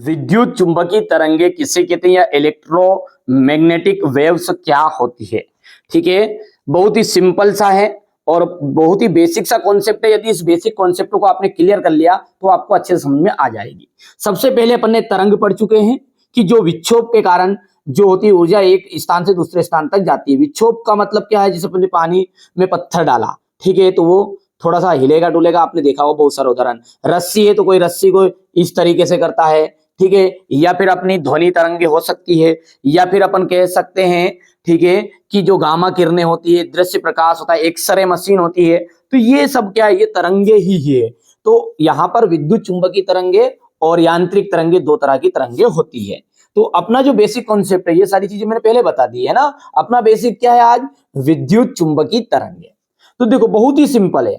विद्युत चुंबकीय तरंगे किसे कहते हैं या इलेक्ट्रोमैग्नेटिक वेव्स क्या होती है। ठीक है, बहुत ही सिंपल सा है और बहुत ही बेसिक सा कॉन्सेप्ट है। यदि इस बेसिक कॉन्सेप्ट को आपने क्लियर कर लिया तो आपको अच्छे से समझ में आ जाएगी। सबसे पहले अपन ने तरंग पढ़ चुके हैं कि जो विक्षोभ के कारण जो होती है ऊर्जा एक स्थान से दूसरे स्थान तक जाती है। विक्षोभ का मतलब क्या है, जैसे अपने पानी में पत्थर डाला, ठीक है, तो वो थोड़ा सा हिलेगा डुलेगा, आपने देखा होगा बहुत सारा उदाहरण। रस्सी है तो कोई रस्सी को इस तरीके से करता है, ठीक है, या फिर अपनी ध्वनि तरंगे हो सकती है, या फिर अपन कह सकते हैं, ठीक है, कि जो गामा किरणें होती है, दृश्य प्रकाश होता है, एक्सरे मशीन होती है, तो ये सब क्या है, ये तरंगे ही है। तो यहाँ पर विद्युत चुंबकीय तरंगे और यांत्रिक तरंगे, दो तरह की तरंगे होती है। तो अपना जो बेसिक कॉन्सेप्ट है, ये सारी चीजें मैंने पहले बता दी है ना। अपना बेसिक क्या है आज, विद्युत चुंबकीय तरंगे। तो देखो बहुत ही सिंपल है,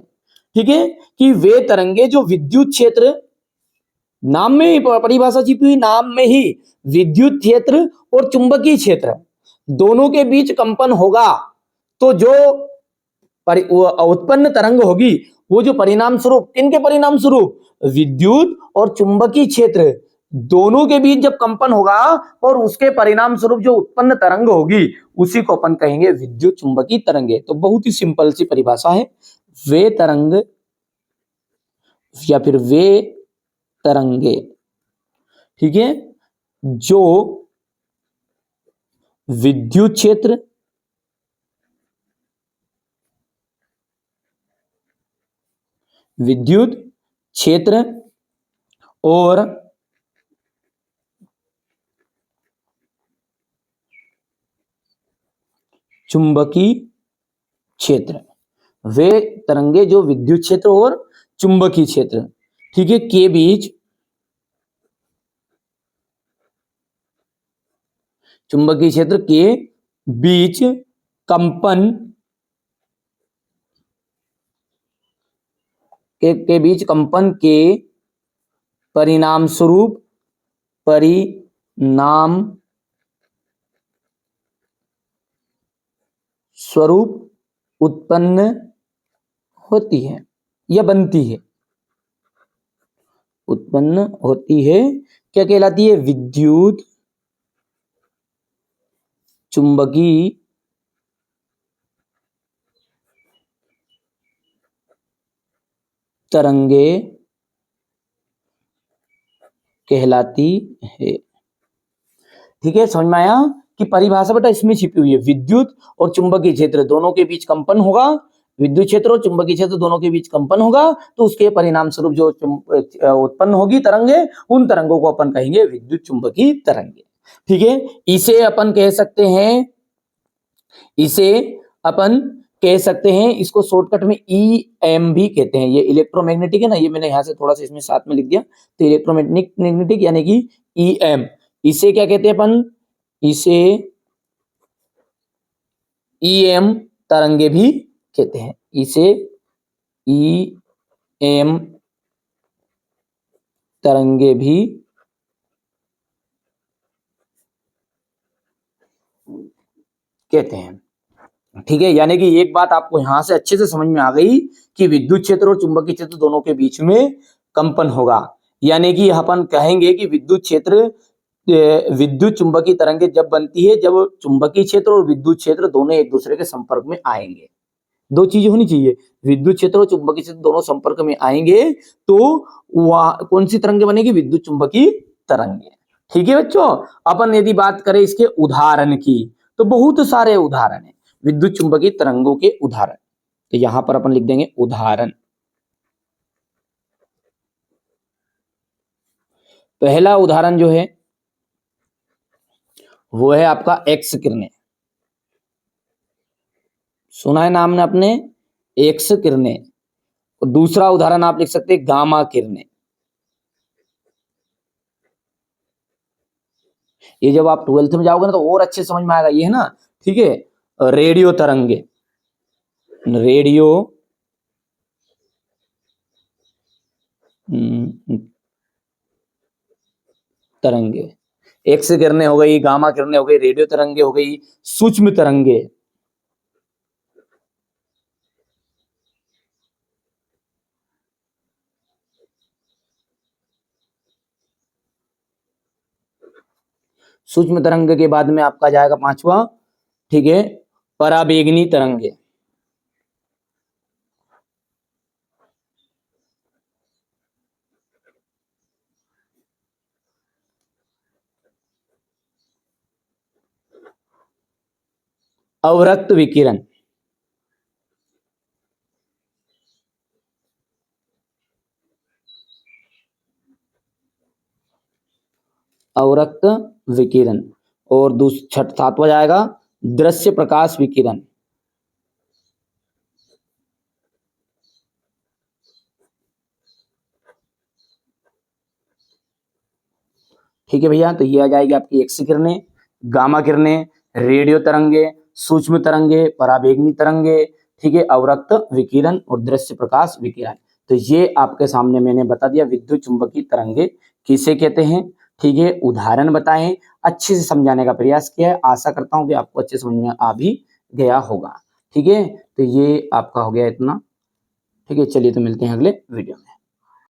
ठीक है, कि वे तरंगे जो विद्युत क्षेत्र, नाम में ही परिभाषा छिपी हुई, नाम में ही विद्युत क्षेत्र और चुंबकीय क्षेत्र दोनों के बीच कंपन होगा, तो जो उत्पन्न तरंग होगी वो जो परिणाम स्वरूप, किनके परिणाम स्वरूप, विद्युत और चुंबकीय क्षेत्र दोनों के बीच जब कंपन होगा और उसके परिणाम स्वरूप जो उत्पन्न तरंग होगी उसी को अपन कहेंगे विद्युत चुंबकीय तरंगे। तो बहुत ही सिंपल सी परिभाषा है, वे तरंग या फिर वे तरंगे, ठीक है, जो विद्युत क्षेत्र और चुंबकीय क्षेत्र, वे तरंगे जो विद्युत क्षेत्र और चुंबकीय क्षेत्र, ठीक है, के बीच, चुंबकीय क्षेत्र के बीच कंपन के बीच कंपन के परिणाम स्वरूप उत्पन्न होती है या बनती है, उत्पन्न होती है, क्या कहलाती है, विद्युत चुंबकीय तरंगे कहलाती है। ठीक है, समझ में आया कि परिभाषा बेटा इसमें छिपी हुई है, विद्युत और चुंबकीय क्षेत्र दोनों के बीच कंपन होगा, विद्युत क्षेत्र और चुंबकीय क्षेत्र दोनों के बीच कंपन होगा, तो उसके परिणाम स्वरूप जो उत्पन्न होगी तरंगे, उन तरंगों को अपन कहेंगे विद्युत चुंबकीय तरंगे। ठीक है, इसे अपन कह सकते हैं, इसे अपन कह सकते हैं, इसको शॉर्टकट में EM भी कहते हैं। ये इलेक्ट्रोमैग्नेटिक है ना, ये मैंने यहां से थोड़ा सा इसमें साथ में लिख दिया, तो इलेक्ट्रोमैग्नेटिक यानी कि EM, इसे क्या कहते हैं अपन, इसे EM तरंगे भी कहते हैं, इसे EM तरंगे भी कहते हैं। ठीक है, यानी कि एक बात आपको यहां से अच्छे से समझ में आ गई कि विद्युत क्षेत्र और चुंबकीय क्षेत्र दोनों के बीच में कंपन होगा, यानी कि अपन कहेंगे कि विद्युत क्षेत्र, विद्युत चुंबकीय तरंगे जब बनती है जब चुंबकीय क्षेत्र और विद्युत क्षेत्र दोनों एक दूसरे के संपर्क में आएंगे। दो चीजें होनी चाहिए, विद्युत क्षेत्र और चुंबकीय क्षेत्र दोनों संपर्क में आएंगे तो वह कौन सी तरंगे बनेगी, विद्युत चुंबकीय तरंगे। ठीक है बच्चों, अपन यदि बात करें इसके उदाहरण की तो बहुत सारे उदाहरण है विद्युत चुंबकीय तरंगों के उदाहरण, तो यहां पर अपन लिख देंगे उदाहरण। पहला उदाहरण जो है वो है आपका एक्स किरणें, सुना है नाम ने अपने, एक्स किरणें। और दूसरा उदाहरण आप लिख सकते हैं गामा किरणें, ये जब आप 12th में जाओगे ना तो और अच्छे समझ में आएगा, ये है ना, ठीक है। रेडियो तरंगे, रेडियो तरंगे, एक्स किरणें हो गई, गामा किरणें हो गई, रेडियो तरंगे हो गई, सूक्ष्म तरंगे, सूक्ष्म तरंग के बाद में आपका जाएगा पांचवा, ठीक है, पराबैंगनी तरंगे। अवरक्त विकिरण, अवरक्त विकिरण। और सातवां जाएगा दृश्य प्रकाश विकिरण। ठीक है भैया, तो ये आ जाएगी आपकी एक्स किरणें, गामा किरणें, रेडियो तरंगे, सूक्ष्म तरंगे, पराबैंगनी तरंगे, ठीक है, अवरक्त विकिरण और दृश्य प्रकाश विकिरण। तो ये आपके सामने मैंने बता दिया विद्युत चुंबकीय तरंगे किसे कहते हैं, ठीक है, उदाहरण बताएं, अच्छे से समझाने का प्रयास किया है। आशा करता हूं कि आपको अच्छे समझ में आ भी गया होगा। ठीक है, तो ये आपका हो गया इतना। ठीक है, चलिए तो मिलते हैं अगले वीडियो में।